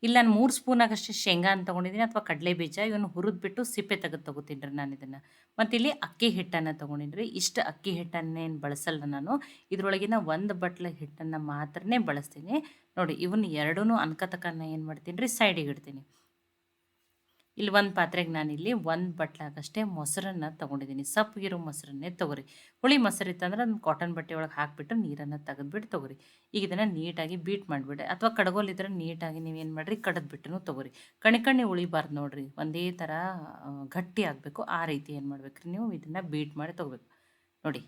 ಇಲ್ಲಿ ನಾನು 3 ಸ್ಪೂನಾಗಷ್ಟು ಶೇಂಗಾ ಅಂತ ತೊಗೊಂಡಿದ್ದೀನಿ ಅಥವಾ ಕಡಲೆ ಬೀಜ ಇವನ್ನ ಹುರಿದ್ಬಿಟ್ಟು ಸಿಪ್ಪೆ ತೆಗೆದು ತೊಗೋತೀನಿ ರೀ ನಾನು ಇದನ್ನು. ಮತ್ತು ಇಲ್ಲಿ ಅಕ್ಕಿ ಹಿಟ್ಟನ್ನು ತೊಗೊಂಡಿನಿ ರೀ. ಇಷ್ಟು ಅಕ್ಕಿ ಹಿಟ್ಟನ್ನೇನು ಬಳಸಲ್ಲ ನಾನು. ಇದರೊಳಗಿನ 1 ಬಟ್ಲ ಹಿಟ್ಟನ್ನು ಮಾತ್ರನೇ ಬಳಸ್ತೀನಿ. ನೋಡಿ ಇವನ್ನ ಎರಡನ್ನೂ ಅನ್ಕತಕ್ಕ ಏನು ಮಾಡ್ತೀನಿ ರೀ ಸೈಡಿಗೆ ಇಡ್ತೀನಿ. ಇಲ್ಲಿ ಒಂದು ಪಾತ್ರೆಗೆ ನಾನಿಲ್ಲಿ 1 ಬಟ್ಲಾಗಷ್ಟೇ ಮೊಸರನ್ನು ತೊಗೊಂಡಿದ್ದೀನಿ. ಸಪ್ಪಗಿರೋ ಮೊಸರನ್ನೇ ತೊಗೊರಿ. ಹುಳಿ ಮೊಸರು ಇತ್ತಂದ್ರೆ ಅದನ್ನ ಕಾಟನ್ ಬಟ್ಟೆ ಒಳಗೆ ಹಾಕಿಬಿಟ್ಟು ನೀರನ್ನು ತೆಗೆದ್ಬಿಟ್ಟು ತೊಗೊರಿ. ಈಗ ಇದನ್ನು ನೀಟಾಗಿ ಬೀಟ್ ಮಾಡಿಬಿಡಿ ಅಥವಾ ಕಡಗೋಲಿದ್ರೆ ನೀಟಾಗಿ ನೀವೇನು ಮಾಡಿರಿ ಕಡದ್ಬಿಟ್ಟು ತೊಗೊರಿ. ಕಣಿ ಉಳಿಬಾರ್ದು ನೋಡಿರಿ, ಒಂದೇ ಥರ ಗಟ್ಟಿ ಆಗಬೇಕು. ಆ ರೀತಿ ಏನು ಮಾಡ್ಬೇಕ್ರಿ ನೀವು ಇದನ್ನು ಬೀಟ್ ಮಾಡಿ ತೊಗೋಬೇಕು. ನೋಡಿ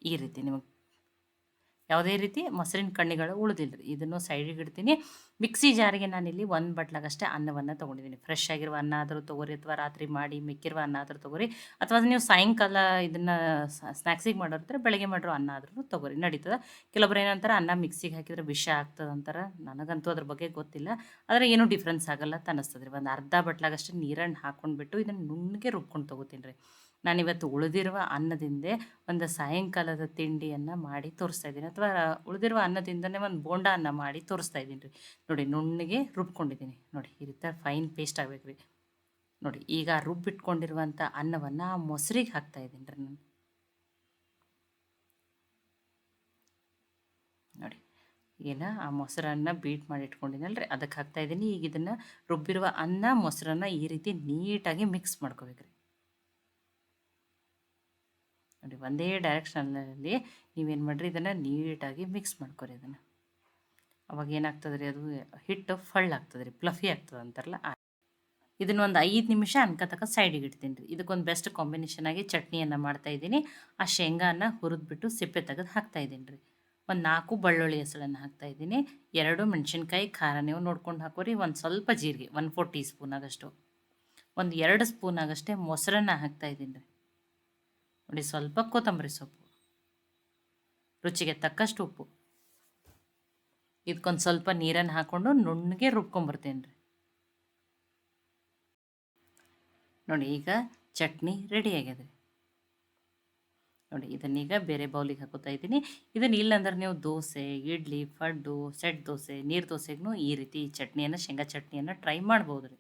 ಈ ರೀತಿ ನಿಮಗೆ ಯಾವುದೇ ರೀತಿ ಮೊಸರಿನ ಕಣ್ಣಿಗಳು ಉಳಿದಿಲ್ಲ ರೀ. ಇದನ್ನು ಸೈಡಿಗೆ ಇಡ್ತೀನಿ. ಮಿಕ್ಸಿ ಜಾರಿಗೆ ನಾನಿಲ್ಲಿ 1 ಬಟ್ಲಾಗಷ್ಟೇ ಅನ್ನವನ್ನು ತೊಗೊಂಡಿದ್ದೀನಿ. ಫ್ರೆಶ್ ಆಗಿರುವ ಅನ್ನ ಆದರೂ ತೊಗೊರಿ ಅಥವಾ ರಾತ್ರಿ ಮಾಡಿ ಮಿಕ್ಕಿರುವ ಅನ್ನ ಆದರೂ ತೊಗೊರಿ ಅಥವಾ ನೀವು ಸಾಯಂಕಾಲ ಇದನ್ನು ಸ್ನ್ಯಾಕ್ಸಿಗೆ ಮಾಡೋರಿದ್ರೆ ಬೆಳಗ್ಗೆ ಮಾಡಿರೋ ಅನ್ನ ಆದ್ರೂ ತೊಗೊರಿ, ನಡೀತದೆ. ಕೆಲವೊಬ್ರು ಏನಂತಾರೆ ಅನ್ನ ಮಿಕ್ಸಿಗೆ ಹಾಕಿದ್ರೆ ವಿಷ ಆಗ್ತದೆ ಅಂತಾರೆ. ನನಗಂತೂ ಅದ್ರ ಬಗ್ಗೆ ಗೊತ್ತಿಲ್ಲ. ಆದರೆ ಏನೂ ಡಿಫ್ರೆನ್ಸ್ ಆಗಲ್ಲ ಅಂತ ಅನ್ನಿಸ್ತದೆ ರೀ. ಒಂದು ಅರ್ಧ ಬಟ್ಲಾಗಷ್ಟೇ ನೀರನ್ನು ಹಾಕ್ಕೊಂಡ್ಬಿಟ್ಟು ಇದನ್ನು ನುಣ್ಣಗೆ ರುಬ್ಕೊಂಡು ತೊಗೋತೀನಿ ರೀ. ನಾನಿವತ್ತು ಉಳಿದಿರುವ ಅನ್ನದಿಂದೇ ಒಂದು ಸಾಯಂಕಾಲದ ತಿಂಡಿಯನ್ನು ಮಾಡಿ ತೋರಿಸ್ತಾ ಇದ್ದೀನಿ, ಅಥವಾ ಉಳಿದಿರುವ ಅನ್ನದಿಂದನೇ ಒಂದು ಬೋಂಡ ಅನ್ನ ಮಾಡಿ ತೋರಿಸ್ತಾ ಇದ್ದೀನಿ ರೀ. ನೋಡಿ ನುಣ್ಣಗೆ ರುಬ್ಕೊಂಡಿದ್ದೀನಿ. ನೋಡಿ ಈ ರೀತಿ ಫೈನ್ ಪೇಸ್ಟ್ ಆಗಬೇಕು ರೀ. ನೋಡಿ ಈಗ ರುಬ್ಬಿಟ್ಕೊಂಡಿರುವಂಥ ಅನ್ನವನ್ನು ಆ ಮೊಸರಿಗೆ ಹಾಕ್ತಾ ಇದ್ದೀನಿ ರೀ ನಾನು. ನೋಡಿ ಏನ ಆ ಮೊಸರನ್ನ ಬೀಟ್ ಮಾಡಿ ಇಟ್ಕೊಂಡಿನಲ್ರಿ ಅದಕ್ಕೆ ಹಾಕ್ತಾ ಇದ್ದೀನಿ. ಈಗ ಇದನ್ನು ರುಬ್ಬಿರುವ ಅನ್ನ ಮೊಸರನ್ನ ಈ ರೀತಿ ನೀಟಾಗಿ ಮಿಕ್ಸ್ ಮಾಡ್ಕೋಬೇಕು ರೀ. ನೋಡಿ ಒಂದೇ ಡೈರೆಕ್ಷನಲ್ಲಿ ನೀವೇನು ಮಾಡಿರಿ ಇದನ್ನು ನೀಟಾಗಿ ಮಿಕ್ಸ್ ಮಾಡ್ಕೊರಿ. ಇದನ್ನು ಅವಾಗ ಏನಾಗ್ತದೆ ರೀ, ಅದು ಹಿಟ್ಟು ಆಗ್ತದೆ ರೀ, ಫ್ಲಫಿ ಆಗ್ತದೆ ಅಂತಾರಲ್ಲ. ಇದನ್ನು ಒಂದು 5 ನಿಮಿಷ ಅನ್ಕತಕ್ಕ ಸೈಡಿಗೆ ಇಡ್ತೀನಿ ರೀ. ಇದಕ್ಕೊಂದು ಬೆಸ್ಟ್ ಕಾಂಬಿನೇಷನ್ ಆಗಿ ಚಟ್ನಿಯನ್ನು ಮಾಡ್ತಾಯಿದ್ದೀನಿ. ಆ ಶೇಂಗಾನ ಹುರಿದ್ಬಿಟ್ಟು ಸಿಪ್ಪೆ ತೆಗೆದು ಹಾಕ್ತಾಯಿದ್ದೀನಿ ರೀ. ಒಂದು 4 ಬೆಳ್ಳುಳ್ಳಿ ಹೆಸಳನ್ನು ಹಾಕ್ತಾಯಿದ್ದೀನಿ. 2 ಮೆಣಸಿನ್ಕಾಯಿ ಖಾರ ನೀವು ನೋಡ್ಕೊಂಡು ಹಾಕೋರಿ. ಒಂದು ಸ್ವಲ್ಪ ಜೀರಿಗೆ 1/4 ಟೀ ಸ್ಪೂನ್ ಆಗಷ್ಟು, ಒಂದು 2 ಸ್ಪೂನ್ ಆಗಷ್ಟೇ ಮೊಸರನ್ನ ಹಾಕ್ತಾಯಿದ್ದೀನಿ ರೀ. ನೋಡಿ ಸ್ವಲ್ಪ ಕೊತ್ತಂಬರಿ ಸೊಪ್ಪು, ರುಚಿಗೆ ತಕ್ಕಷ್ಟು ಉಪ್ಪು. ಇದಕ್ಕೊಂದು ಸ್ವಲ್ಪ ನೀರನ್ನು ಹಾಕ್ಕೊಂಡು ನುಣ್ಣಗೆ ರುಬ್ಕೊಂಬರ್ತೇನೆ ರೀ. ನೋಡಿ ಈಗ ಚಟ್ನಿ ರೆಡಿ ಆಗಿದೆ. ನೋಡಿ ಇದನ್ನೀಗ ಬೇರೆ ಬೌಲಿಗೆ ಹಾಕೋತಾ ಇದ್ದೀನಿ. ಇದನ್ನು ಇಲ್ಲಾಂದ್ರೆ ನೀವು ದೋಸೆ, ಇಡ್ಲಿ, ಪಡ್ಡು, ಸೆಟ್ ದೋಸೆ, ನೀರು ದೋಸೆಗೂ ಈ ರೀತಿ ಚಟ್ನಿಯನ್ನು ಶೇಂಗಾ ಚಟ್ನಿಯನ್ನು ಟ್ರೈ ಮಾಡ್ಬೋದು ರೀ.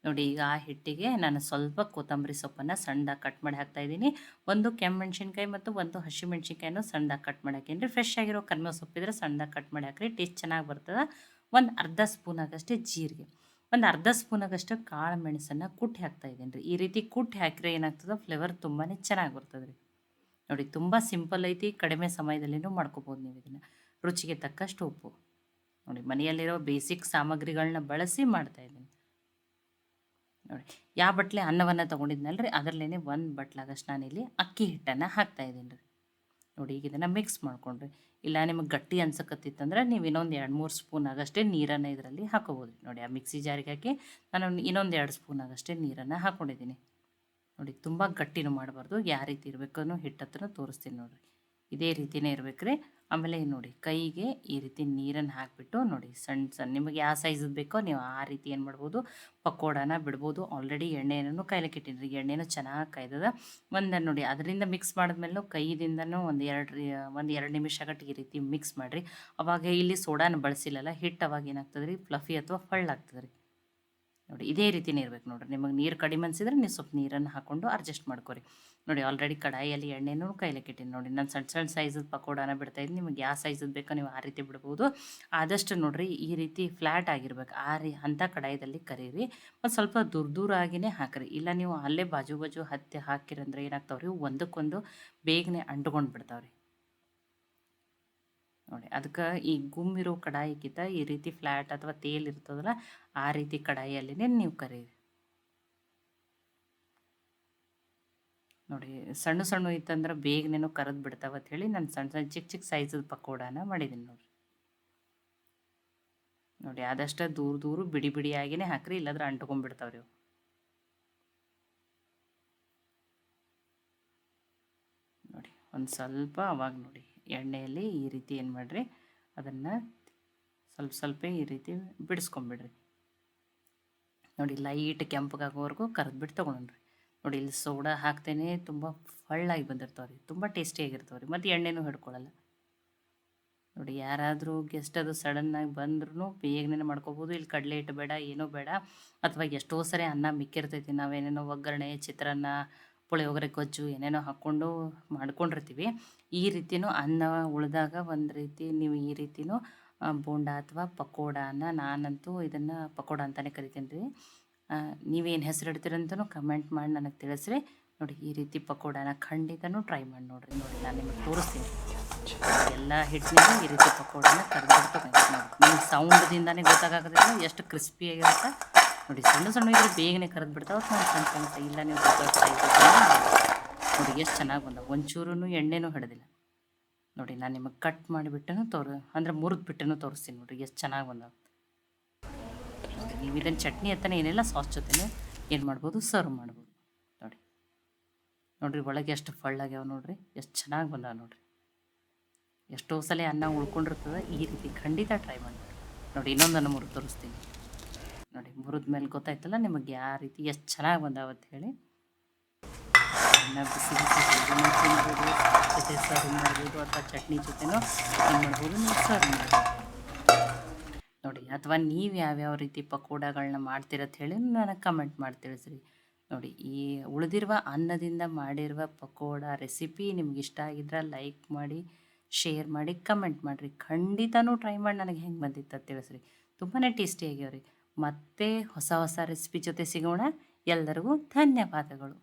ನೋಡಿ ಈಗ ಆ ಹಿಟ್ಟಿಗೆ ನಾನು ಸ್ವಲ್ಪ ಕೊತ್ತಂಬರಿ ಸೊಪ್ಪನ್ನು ಸಣ್ಣದಾಗಿ ಕಟ್ ಮಾಡಿ ಹಾಕ್ತಾಯಿದ್ದೀನಿ. ಒಂದು ಕೆಮ್ಮಣ್ಸಿನ್ಕಾಯಿ ಮತ್ತು ಒಂದು ಹಸಿಮೆಣ್ಸಿನ್ಕಾಯಿನೂ ಸಣ್ಣದಾಗಿ ಕಟ್ ಮಾಡಿ ಹಾಕೀನಿ ರೀ. ಫ್ರೆಶ್ ಆಗಿರೋ ಕರಿಬೇವು ಸೊಪ್ಪಿದ್ರೆ ಸಣ್ಣದಾಗಿ ಕಟ್ ಮಾಡಿ ಹಾಕಿರಿ, ಟೇಸ್ಟ್ ಚೆನ್ನಾಗಿ ಬರ್ತದೆ. ಒಂದು ಅರ್ಧ ಸ್ಪೂನ್ ಆಗಷ್ಟೇ ಜೀರಿಗೆ, ಒಂದು ಅರ್ಧ ಸ್ಪೂನ್ ಆಗಷ್ಟು ಕಾಳು ಮೆಣಸನ್ನು ಕುಟ್ಟಿ ಹಾಕ್ತಾಯಿದ್ದೀನಿ ರೀ. ಈ ರೀತಿ ಕುಟ್ಟಿ ಹಾಕಿದ್ರೆ ಏನಾಗ್ತದೆ ಫ್ಲೇವರ್ ತುಂಬಾ ಚೆನ್ನಾಗಿ ಬರ್ತದೆ ರೀ. ನೋಡಿ ತುಂಬ ಸಿಂಪಲ್ ಐತಿ, ಕಡಿಮೆ ಸಮಯದಲ್ಲಿನೂ ಮಾಡ್ಕೋಬೋದು ನೀವು ಇದನ್ನು. ರುಚಿಗೆ ತಕ್ಕಷ್ಟು ಉಪ್ಪು. ನೋಡಿ ಮನೆಯಲ್ಲಿರೋ ಬೇಸಿಕ್ ಸಾಮಗ್ರಿಗಳನ್ನ ಬಳಸಿ ಮಾಡ್ತಾಯಿದ್ದೀನಿ. ನೋಡಿ ಯಾವ ಬಟ್ಲೆ ಅನ್ನವನ್ನು ತೊಗೊಂಡಿದ್ನಲ್ರಿ ಅದರಲ್ಲೇ 1 ಬಟ್ಲಾಗಷ್ಟು ನಾನಿಲ್ಲಿ ಅಕ್ಕಿ ಹಿಟ್ಟನ್ನು ಹಾಕ್ತಾಯಿದ್ದೀನಿ ರೀ. ನೋಡಿ ಈಗ ಇದನ್ನು ಮಿಕ್ಸ್ ಮಾಡ್ಕೊಂಡ್ರಿ. ಇಲ್ಲ ನಿಮಗೆ ಗಟ್ಟಿ ಅನ್ಸಕತ್ತಿತ್ತಂದ್ರೆ ನೀವು ಇನ್ನೊಂದು 2-3 ಸ್ಪೂನ್ ಆಗಷ್ಟೇ ನೀರನ್ನು ಇದರಲ್ಲಿ ಹಾಕೋಬೋದು ರೀ. ನೋಡಿ ಆ ಮಿಕ್ಸಿ ಜಾರಿಗೆ ಹಾಕಿ ನಾನು ಇನ್ನೊಂದು 2 ಸ್ಪೂನ್ ಆಗಷ್ಟೇ ನೀರನ್ನು ಹಾಕ್ಕೊಂಡಿದ್ದೀನಿ. ನೋಡಿ ತುಂಬ ಗಟ್ಟಿನೂ ಮಾಡಬಾರ್ದು, ಯಾವ ರೀತಿ ಇರಬೇಕನ್ನೋ ಹಿಟ್ಟು ಹತ್ರ ತೋರಿಸ್ತೀನಿ ನೋಡಿರಿ. ಇದೇ ರೀತಿಯೇ ಇರಬೇಕು ರೀ. ಆಮೇಲೆ ನೋಡಿ ಕೈಗೆ ಈ ರೀತಿ ನೀರನ್ನು ಹಾಕಿಬಿಟ್ಟು ನೋಡಿ ಸಣ್ಣ ನಿಮಗೆ ಯಾವ ಸೈಜದ್ದು ಬೇಕೋ ನೀವು ಆ ರೀತಿ ಏನು ಮಾಡ್ಬೋದು, ಪಕೋಡಾನ ಬಿಡ್ಬೋದು. ಆಲ್ರೆಡಿ ಎಣ್ಣೆನೂ ಕಾಯ್ಲಿಕ್ಕೆ ಇಟ್ಟಿನಿ, ಎಣ್ಣೆನೂ ಚೆನ್ನಾಗಿ ಕಾಯ್ದದ. ಒಂದು ನೋಡಿ ಅದರಿಂದ ಮಿಕ್ಸ್ ಮಾಡಿದ್ಮೇಲೆ ಕೈದಿಂದನೂ ಒಂದು 2 ನಿಮಿಷ ಗಂಟೆ ಈ ರೀತಿ ಮಿಕ್ಸ್ ಮಾಡಿರಿ. ಅವಾಗ ಇಲ್ಲಿ ಸೋಡಾನ ಬಳಸಿಲ್ಲಲ್ಲ, ಹಿಟ್ಟು ಅವಾಗ ಏನಾಗ್ತದೆ ರೀ ಫ್ಲಫಿ ಅಥವಾ ಆಗ್ತದೆ ರೀ. ನೋಡಿ ಇದೇ ರೀತಿಯೇ ಇರಬೇಕು ನೋಡಿರಿ. ನಿಮಗೆ ನೀರು ಕಡಿಮೆ ಅನಿಸಿದ್ರೆ ನೀವು ಸ್ವಲ್ಪ ನೀರನ್ನು ಹಾಕ್ಕೊಂಡು ಅಡ್ಜಸ್ಟ್ ಮಾಡ್ಕೊರಿ. ನೋಡಿ ಆಲ್ರೆಡಿ ಕಡಾಯಿಯಲ್ಲಿ ಎಣ್ಣೆನೂ ಕಾಯ್ಲಿಕ್ಕೆ ಇಟ್ಟಿನಿ. ನೋಡಿ ನಾನು ಸಣ್ಣ ಸಣ್ಣ ಸೈಜದ ಪಕೋಡಾನ ಬಿಡ್ತಾಯಿದ್ದೀನಿ. ನಿಮಗೆ ಯಾವ ಸೈಜದ್ದು ಬೇಕೋ ನೀವು ಆ ರೀತಿ ಬಿಡ್ಬೋದು. ಆದಷ್ಟು ನೋಡಿರಿ ಈ ರೀತಿ ಫ್ಲ್ಯಾಟ್ ಆಗಿರ್ಬೇಕು, ಅಂಥ ಕಡಾಯಿದಲ್ಲಿ ಕರೀರಿ. ಮತ್ತು ಸ್ವಲ್ಪ ದೂರ ಆಗಿನೇ ಹಾಕಿರಿ. ಇಲ್ಲ ನೀವು ಅಲ್ಲೇ ಬಾಜು ಹತ್ತಿ ಹಾಕಿರಂದ್ರೆ ಏನಾಗ್ತಾವೆ ರೀ, ಒಂದಕ್ಕೊಂದು ಬೇಗನೆ ಅಂಟ್ಕೊಂಡು ಬಿಡ್ತಾವೆ ರೀ. ನೋಡಿ ಅದಕ್ಕೆ ಈ ಗುಮ್ಮಿರೋ ಕಡಾಯಿಗಿಂತ ಈ ರೀತಿ ಫ್ಲ್ಯಾಟ್ ಅಥವಾ ತೇಲ್ ಇರ್ತದಲ್ಲ ಆ ರೀತಿ ಕಡಾಯಿಯಲ್ಲಿನೇ ನೀವು ಕರೀರಿ. ನೋಡಿ ಸಣ್ಣ ಸಣ್ಣ ಇತ್ತಂದ್ರೆ ಬೇಗನೇನೋ ಕರೆದು ಬಿಡ್ತಾವೆ ಅಂತ ಹೇಳಿ ನಾನು ಸಣ್ಣ ಸಣ್ಣ ಚಿಕ್ಕ ಚಿಕ್ಕ ಸೈಜದ ಪಕೋಡಾನ ಮಾಡಿದ್ದೀನಿ ನೋಡಿರಿ. ನೋಡಿ ಆದಷ್ಟು ದೂರ ಬಿಡಿ ಬಿಡಿಯಾಗಿಯೇ ಹಾಕಿರಿ, ಇಲ್ಲಾಂದ್ರೆ ಅಂಟ್ಕೊಂಡ್ಬಿಡ್ತಾವೆ ರೀ. ನೋಡಿ ಒಂದು ಸ್ವಲ್ಪ ಅವಾಗ ನೋಡಿ ಎಣ್ಣೆಯಲ್ಲಿ ಈ ರೀತಿ ಏನು ಮಾಡಿರಿ, ಅದನ್ನು ಸ್ವಲ್ಪ ಈ ರೀತಿ ಬಿಡಿಸ್ಕೊಂಬಿಡ್ರಿ. ನೋಡಿ ಲೈಟ್ ಕೆಂಪಗಾಗೋವರೆಗೂ ಕರೆದ್ಬಿಟ್ಟು ತೊಗೊಂಡ್ರಿ. ನೋಡಿ ಇಲ್ಲಿ ಸೋಡಾ ಹಾಕ್ತೇನೆ, ತುಂಬ ಫಳ್ಳಾಗಿ ಬಂದಿರ್ತಾವೆ ರೀ, ತುಂಬ ಟೇಸ್ಟಿಯಾಗಿರ್ತಾವೆ ರೀ, ಮತ್ತು ಎಣ್ಣೆನೂ ಹಿಡ್ಕೊಳ್ಳಲ್ಲ. ನೋಡಿ ಯಾರಾದರೂ ಗೆಸ್ಟ್ ಅದು ಸಡನ್ನಾಗಿ ಬಂದ್ರೂ ಬೇಗನೆ ಮಾಡ್ಕೋಬೋದು. ಇಲ್ಲಿ ಕಡಲೆ ಹಿಟ್ಟು ಬೇಡ, ಏನೂ ಬೇಡ. ಅಥವಾ ಎಷ್ಟೋ ಸರಿ ಅನ್ನ ಮಿಕ್ಕಿರ್ತೈತಿ, ನಾವೇನೇನೋ ಒಗ್ಗರಣೆ, ಚಿತ್ರಾನ್ನ, ಪುಳಿಯೋಗರೆ ಗೊಜ್ಜು ಏನೇನೋ ಹಾಕ್ಕೊಂಡು ಮಾಡ್ಕೊಂಡಿರ್ತೀವಿ. ಈ ರೀತಿಯೂ ಅನ್ನ ಉಳಿದಾಗ ಒಂದು ರೀತಿ ನೀವು ಈ ರೀತಿಯೂ ಬೋಂಡ ಅಥವಾ ಪಕೋಡಾನ, ನಾನಂತೂ ಇದನ್ನು ಪಕೋಡ ಅಂತಲೇ ಕರಿತೀನಿ ರೀ. ನೀವೇನು ಹೆಸರು ಇಡ್ತೀರಂತನೂ ಕಮೆಂಟ್ ಮಾಡಿ ನನಗೆ ತಿಳಿಸ್ರಿ. ನೋಡಿ ಈ ರೀತಿ ಪಕೋಡಾನ ಖಂಡಿತನೂ ಟ್ರೈ ಮಾಡಿ ನೋಡಿರಿ. ನೋಡಿ ನಾನು ನಿಮಗೆ ತೋರಿಸ್ತೀನಿ. ಎಲ್ಲ ಹಿಟ್ಟಿನಿಂದ ಈ ರೀತಿ ಪಕೋಡಾನ ಕರೆದ್ಬಿಡ್ತದೆ. ನೋಡಿ ನಿಮ್ಗೆ ಸೌಂಡ್ದಿಂದನೇ ಗೊತ್ತಾಗೋದಿಲ್ಲ ಎಷ್ಟು ಕ್ರಿಸ್ಪಿಯಾಗಿರುತ್ತೆ. ನೋಡಿ ಸಣ್ಣ ಸಣ್ಣ ಇದ್ರೆ ಬೇಗನೆ ಕರೆದು ಬಿಡ್ತಾವೆ. ನಾನು ಸಣ್ಣ ಸಣ್ಣ ಇಲ್ಲ ನೀವು ನೋಡಿ ಎಷ್ಟು ಚೆನ್ನಾಗಿ ಬಂದ, ಒಂಚೂರು ಎಣ್ಣೆನೂ ಹಿಡಿದಿಲ್ಲ. ನೋಡಿ ನಾನು ನಿಮಗೆ ಕಟ್ ಮಾಡಿಬಿಟ್ಟು ಅಂದರೆ ಮುರಿದ್ಬಿಟ್ಟು ತೋರಿಸ್ತೀನಿ. ನೋಡಿ ಎಷ್ಟು ಚೆನ್ನಾಗಿ ಬಂದವು. ನೋಡಿ ನೀವು ಇದನ್ನು ಚಟ್ನಿ ಹತ್ತನೇ ಏನಿಲ್ಲ, ಸಾಸ್ ಜೊತೆ ಏನು ಮಾಡ್ಬೋದು, ಸರ್ವ್ ಮಾಡ್ಬೋದು. ನೋಡಿರಿ ಒಳಗೆ ಎಷ್ಟು ಫಳ್ಳಾಗ್ಯಾವ ನೋಡಿರಿ, ಎಷ್ಟು ಚೆನ್ನಾಗಿ ಬಂದಾವ ನೋಡಿರಿ. ಎಷ್ಟೋ ಸಲ ಅನ್ನ ಉಳ್ಕೊಂಡಿರ್ತದೆ. ಈ ರೀತಿ ಖಂಡಿತ ಟ್ರೈ ಮಾಡಿ. ನೋಡಿ ಇನ್ನೊಂದನ್ನು ಮುರಿದು ತೋರಿಸ್ತೀನಿ. ನೋಡಿ ಮುರಿದ ಮೇಲೆ ಗೊತ್ತಾಯ್ತಲ್ಲ ನಿಮಗೆ ಯಾವ ರೀತಿ ಎಷ್ಟು ಚೆನ್ನಾಗಿ ಬಂದಾವ ಅಂತ ಹೇಳಿ. ಅನ್ನ ಬಿಸಿ ಬಿಸಿ ತಿನ್ಬೋದು, ಜೊತೆ ಸರ್ವ್ ಮಾಡ್ಬೋದು, ಅಥವಾ ಚಟ್ನಿ ಜೊತೆನೂ ಏನು ಮಾಡ್ಬೋದು, ನೀವು ಸರ್ವ್ ಮಾಡ್ಬೋದು. ನೋಡಿ ಅಥವಾ ನೀವು ಯಾವ್ಯಾವ ರೀತಿ ಪಕೋಡಗಳನ್ನ ಮಾಡ್ತೀರತ್ತ ಹೇಳಿ ನನಗೆ ಕಮೆಂಟ್ ಮಾಡಿ ತಿಳಿಸ್ರಿ. ನೋಡಿ ಈ ಉಳಿದಿರುವ ಅನ್ನದಿಂದ ಮಾಡಿರುವ ಪಕೋಡ ರೆಸಿಪಿ ನಿಮ್ಗೆ ಇಷ್ಟ ಆಗಿದ್ರೆ ಲೈಕ್ ಮಾಡಿ, ಶೇರ್ ಮಾಡಿ, ಕಮೆಂಟ್ ಮಾಡಿರಿ. ಖಂಡಿತನೂ ಟ್ರೈ ಮಾಡಿ ನನಗೆ ಹೆಂಗೆ ಬಂದಿತ್ತು ಅಂತ ತಿಳಿಸ್ರಿ. ತುಂಬಾ ಟೇಸ್ಟಿ ಆಗ್ಯಾವ ರೀ. ಮತ್ತೆ ಹೊಸ ಹೊಸ ರೆಸಿಪಿ ಜೊತೆ ಸಿಗೋಣ. ಎಲ್ಲರಿಗೂ ಧನ್ಯವಾದಗಳು.